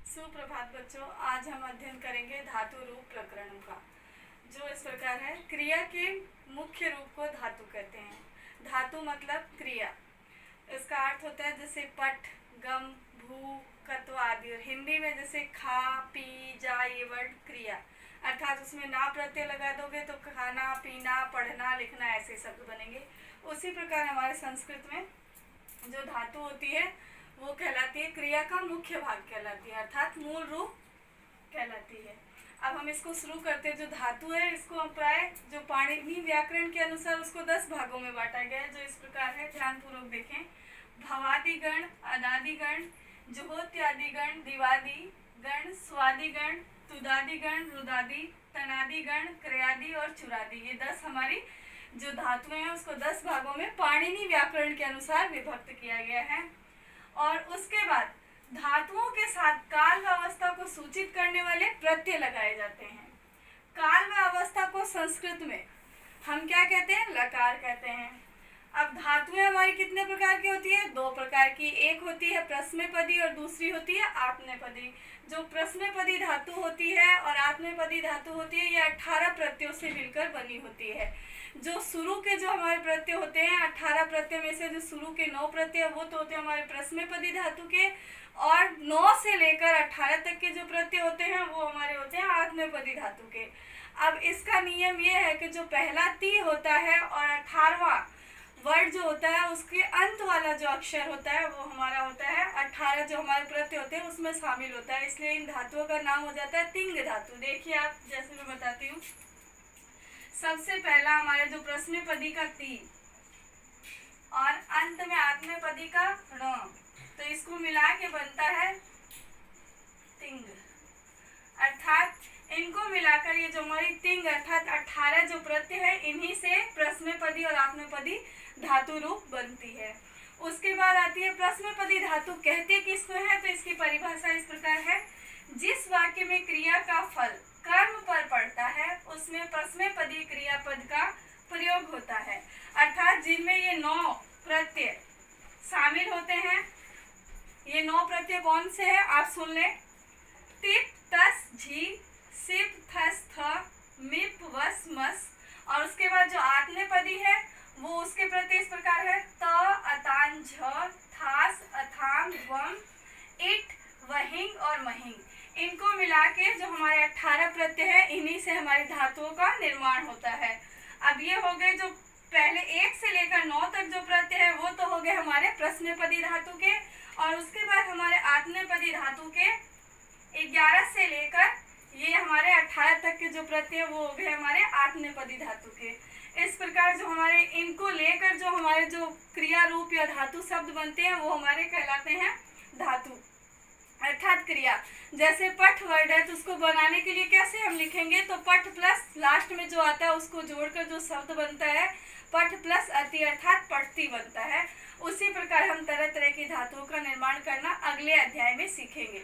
सुप्रभात बच्चों, आज हम अध्ययन करेंगे धातु रूप प्रकरणों का, जो इस प्रकार है। क्रिया के मुख्य रूप को धातु कहते हैं। धातु मतलब क्रिया। इसका अर्थ होता है जैसे पठ, गम, भू, कत्व आदि। और हिंदी में जैसे खा, पी, जा, ये वर्ड क्रिया, अर्थात उसमें ना प्रत्यय लगा दोगे तो खाना, पीना, पढ़ना, लिखना ऐसे शब्द बनेंगे। उसी प्रकार हमारे संस्कृत में जो धातु होती है वो कहलाती है, क्रिया का मुख्य भाग कहलाती है, अर्थात मूल रूप कहलाती है। अब हम इसको शुरू करते हैं। जो धातु है इसको हम प्राय जो पाणिनि व्याकरण के अनुसार उसको 10 भागों में बांटा गया है, जो इस प्रकार है। ध्यानपूर्वक देखें। भवादिगण, अनादिगण, जुहोत्यादिगण, दिवादि गण, स्वादिगण, तुदादिगण, रुदादि, तनादिगण, क्रयादि और चुरादि। ये 10 हमारी जो धातुएं हैं उसको 10 भागों में पाणिनि व्याकरण के अनुसार विभक्त किया गया है। और उसके बाद धातुओं के साथ काल व अवस्था को सूचित करने वाले प्रत्यय लगाए जाते हैं। काल व अवस्था को संस्कृत में हम क्या कहते हैं? लकार कहते हैं। अब धातुएं हमारी कितने प्रकार की होती है? 2 प्रकार की। एक होती है प्रश्नपदी और दूसरी होती है आत्मनेपदी। जो प्रश्नपदी धातु होती है और आत्मनेपदी धातु होती है, ये 18 प्रत्ययों से मिलकर बनी होती है। जो शुरू के जो हमारे प्रत्यय होते हैं, 18 प्रत्यय में से जो शुरू के 9 प्रत्यय वो तो होते हैं हमारे प्रश्नपदी धातु के, और 9 से लेकर 18 तक के जो प्रत्यय होते हैं वो हमारे होते हैं आत्मनेपदी धातु के। अब इसका नियम ये है कि जो पहला ती होता है और 18वां वर्ड जो होता है उसके अंत वाला जो अक्षर होता है वो हमारा होता है 18 जो हमारे प्रत्यय होते हैं उसमें शामिल होता है। इसलिए इन धातुओं का नाम हो जाता है तिंग धातु। देखिए आप, जैसे मैं बताती हूँ। सबसे पहला हमारे जो प्रश्नपदी का ती और अंत में आत्मनेपदी का ण, तो इसको मिला के बनता है तिंग। अर्थात इनको मिलाकर ये जो हमारी तिंग अर्थात 18 जो प्रत्यय है, इन्हीं से प्रश्नपदी और आत्मनेपदी धातु रूप बनती है। उसके बाद आती है प्रश्नपदी धातु। कहते किसको है? तो इसकी परिभाषा इस प्रकार है। जिस वाक्य में क्रिया का फल कर्म पर पड़ता है उसमें प्रश्नपदी क्रियापद का प्रयोग होता है। अर्थात जिनमें ये 9 प्रत्यय शामिल होते हैं। ये 9 प्रत्यय कौन से हैं? आप सुन लें। तिप, तस, झी, सिप, थस, थ, मिप, वस, मस। और उसके बाद जो आत्मनेपदी है वो उसके प्रत्यय इस प्रकार है। त, अतान, झ, थास, अथाम, वम, इट, वहिंग और महिंग। इनको मिला के जो हमारे 18 प्रत्यय है, इन्हीं से हमारी धातुओं का निर्माण होता है। अब ये हो गए जो पहले 1 से लेकर 9 तक जो प्रत्यय है वो तो हो गए हमारे प्रश्नपदी धातु के, और उसके बाद हमारे आत्मनेपदी धातु के 11 से लेकर ये हमारे 18 तक के जो प्रत्यय वो हो गए हमारे आत्मनेपदी धातु के। इस प्रकार जो हमारे इनको लेकर जो हमारे जो क्रिया रूप या धातु शब्द बनते हैं वो हमारे कहलाते हैं धातु अर्थात क्रिया। जैसे पठ वर्ड है तो उसको बनाने के लिए कैसे हम लिखेंगे? तो पठ प्लस लास्ट में जो आता है उसको जोड़कर जो शब्द बनता है पठ प्लस अति अर्थात पठती बनता है। उसी प्रकार हम तरह तरह की धातुओं का निर्माण करना अगले अध्याय में सीखेंगे।